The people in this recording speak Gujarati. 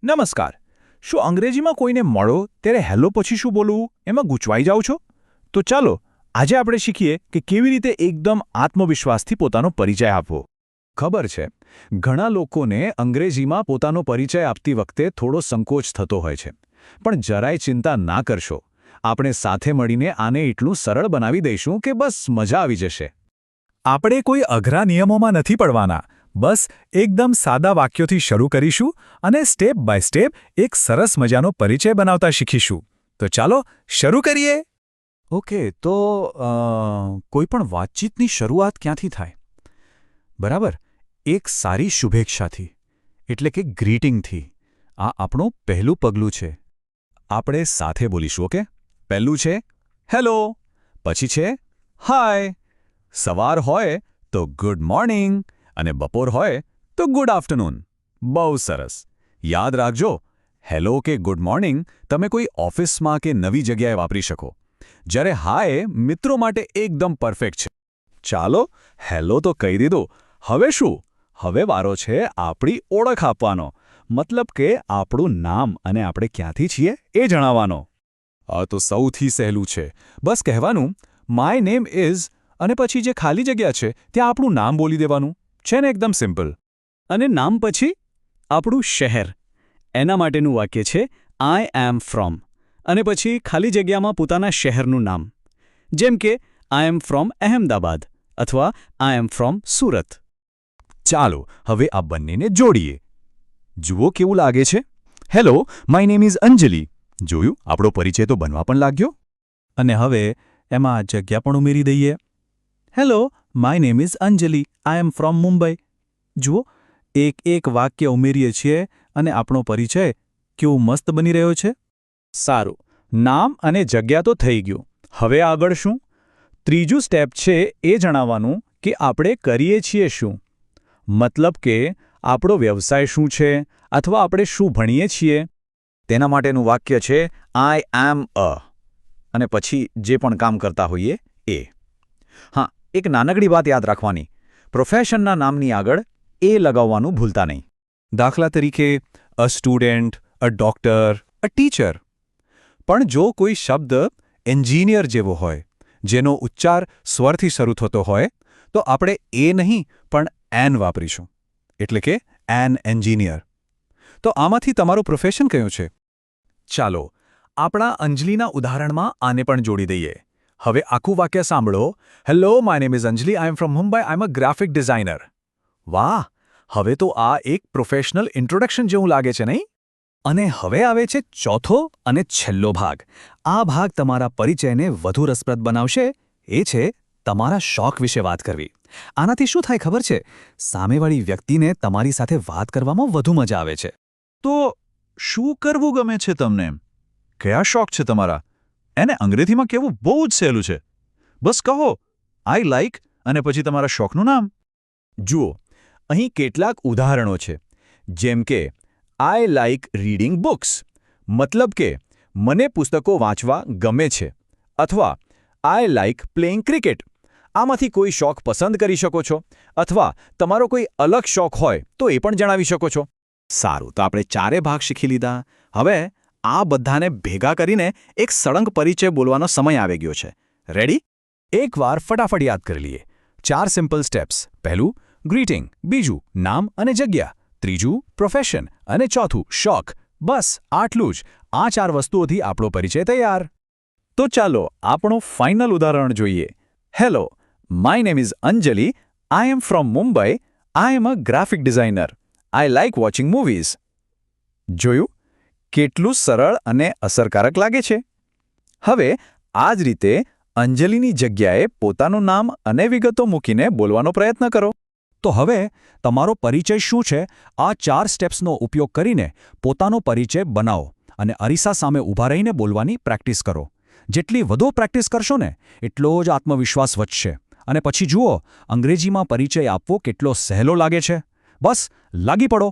નમસ્કાર. શું અંગ્રેજીમાં કોઈને મળો ત્યારે હેલો પછી શું બોલવું એમાં ગૂંચવાઈ જાઓ છો? તો ચાલો આજે આપણે શીખીએ કે કેવી રીતે એકદમ આત્મવિશ્વાસથી પોતાનો પરિચય આપવો. ખબર છે, ઘણા લોકોને અંગ્રેજીમાં પોતાનો પરિચય આપતી વખતે થોડો સંકોચ થતો હોય છે. પણ જરાય ચિંતા ના કરશો. આપણે સાથે મળીને આને એટલું સરળ બનાવી દઈશું કે બસ મજા આવી જશે. આપણે કોઈ અઘરા નિયમોમાં નથી પડવાના. બસ એકદમ સાદા વાક્યોથી શરૂ કરીશું અને સ્ટેપ બાય સ્ટેપ એક સરસ મજાનો પરિચય બનાવતા શીખીશું. તો ચાલો શરૂ કરીએ. ઓકે, તો કોઈ પણ વાતચીતની શરૂઆત ક્યાંથી થાય? બરાબર, એક સારી શુભેચ્છાથી, એટલે કે ગ્રીટિંગથી. આ આપણું પહેલું પગલું છે. આપણે સાથે બોલીશું. ઓકે, પહેલું છે હેલો, પછી છે હાય. સવાર હોય તો ગુડ મોર્નિંગ અને બપોર હોય તો ગુડ આફ્ટરનૂન. બહુ સરસ. યાદ રાખજો, હેલો કે ગુડ મોર્નિંગ તમે કોઈ ઓફિસમાં કે નવી જગ્યાએ વાપરી શકો. જ્યારે હાય મિત્રો માટે એકદમ પરફેક્ટ છે. ચાલો, હેલો તો કહી દીધું. હવે શું? હવે વારો છે આપણી ઓળખ આપવાનો. મતલબ કે આપણું નામ અને આપણે ક્યાંથી છીએ એ જણાવવાનો. આ તો સૌથી સહેલું છે. બસ કહેવાનું માય નેમ ઇઝ અને પછી જે ખાલી જગ્યા છે ત્યાં આપણું નામ બોલી દેવાનું. છે ને એકદમ સિમ્પલ. અને નામ પછી આપણું શહેર. એના માટેનું વાક્ય છે આઈ એમ ફ્રોમ. અને પછી ખાલી જગ્યામાં પોતાના શહેરનું નામ. જેમ કે આઈ એમ ફ્રોમ અહેમદાબાદ અથવા આઈ એમ ફ્રોમ સુરત. ચાલો હવે આ બંનેને જોડીએ. જુઓ કેવું લાગે છે. હેલો, માય નેમ ઇઝ અંજલિ. જોયું, આપણો પરિચય તો બનવા પણ લાગ્યો. અને હવે એમાં જગ્યા પણ ઉમેરી દઈએ. Hello, my name is Anjali. I am from Mumbai. જુઓ, એક વાક્ય ઉમેરીએ છીએ અને આપણો પરિચય કેવું મસ્ત બની રહ્યો છે. સારું, નામ અને જગ્યા તો થઈ ગયું. હવે આગળ શું? ત્રીજું સ્ટેપ છે એ જણાવવાનું કે આપણે કરીએ છીએ શું. મતલબ કે આપણો વ્યવસાય શું છે અથવા આપણે શું ભણીએ છીએ. તેના માટેનું વાક્ય છે આઈ એમ અ અને પછી જે પણ કામ કરતા હોઈએ એ. હા, એક નાનકડી વાત યાદ રાખવાની. પ્રોફેશનના નામની આગળ એ લગાવવાનું ભૂલતા નહીં. દાખલા તરીકે a student, a doctor, a teacher. પણ જો કોઈ શબ્દ એન્જિનિયર જેવો હોય, જેનો ઉચ્ચાર સ્વરથી શરૂ થતો હોય, તો આપણે એ નહીં પણ એન વાપરીશું. એટલે કે એન એન્જિનિયર. તો આમાંથી તમારું પ્રોફેશન કયું છે? ચાલો, આપણા અંજલિના ઉદાહરણમાં આને પણ જોડી દઈએ. હવે આખું વાક્ય સાંભળો. Hello, my name is Anjali. I am from Mumbai. I am a graphic designer. વાહ! હવે તો આ એક પ્રોફેશનલ ઇન્ટ્રોડક્શન જેવું લાગે છે, નહીં? અને હવે આવે છે ચોથો અને છેલ્લો ભાગ. આ ભાગ તમારા પરિચયને વધુ રસપ્રદ બનાવશે. એ છે તમારા શોખ વિશે વાત કરવી. આનાથી શું થાય ખબર છે? સામેવાળી વ્યક્તિને તમારી સાથે વાત કરવામાં વધુ મજા આવે છે. તો શું કરવું ગમે છે તમને? કયા શોખ છે તમારા? એને અંગ્રેજીમાં કહેવું બહુ જ સહેલું છે. બસ કહો આઈ લાઇક અને પછી તમારા શોખનું નામ. જુઓ, અહીં કેટલાક ઉદાહરણો છે. જેમ કે આઈ લાઇક રીડિંગ બુક્સ. મતલબ કે મને પુસ્તકો વાંચવા ગમે છે. અથવા આઈ લાઇક પ્લેઇંગ ક્રિકેટ. આમાંથી કોઈ શોખ પસંદ કરી શકો છો. અથવા તમારો કોઈ અલગ શોખ હોય તો એ પણ જણાવી શકો છો. સારું, તો આપણે ચારે ભાગ શીખી લીધા. હવે આ બધાને ભેગા કરીને એક સળંગ પરિચય બોલવાનો સમય આવી ગયો છે. રેડી? એકવાર ફટાફટ યાદ કરી લઈએ. 4 સિમ્પલ સ્ટેપ્સ. પહેલું ગ્રીટિંગ, બીજું નામ અને જગ્યા, ત્રીજું પ્રોફેશન અને ચોથું શોખ. બસ આટલું જ. આ 4 વસ્તુઓથી આપણો પરિચય તૈયાર. તો ચાલો આપણું ફાઇનલ ઉદાહરણ જોઈએ. Hello, my name is Anjali. I am from Mumbai. I am a graphic designer. I like watching movies. જોયું? કેટલું સરળ અને અસરકારક લાગે છે. હવે આ જ રીતે અંજલિની જગ્યાએ પોતાનું નામ અને વિગતો મૂકીને બોલવાનો પ્રયત્ન કરો. તો હવે તમારો પરિચય શું છે, આ 4 સ્ટેપ્સનો ઉપયોગ કરીને પોતાનો પરિચય બનાવો અને અરીસા સામે ઊભા રહીને બોલવાની પ્રેક્ટિસ કરો. જેટલી વધુ પ્રેક્ટિસ કરશો ને એટલો જ આત્મવિશ્વાસ વધશે. અને પછી જુઓ, અંગ્રેજીમાં પરિચય આપવો કેટલો સહેલો લાગે છે. બસ લાગી પડો.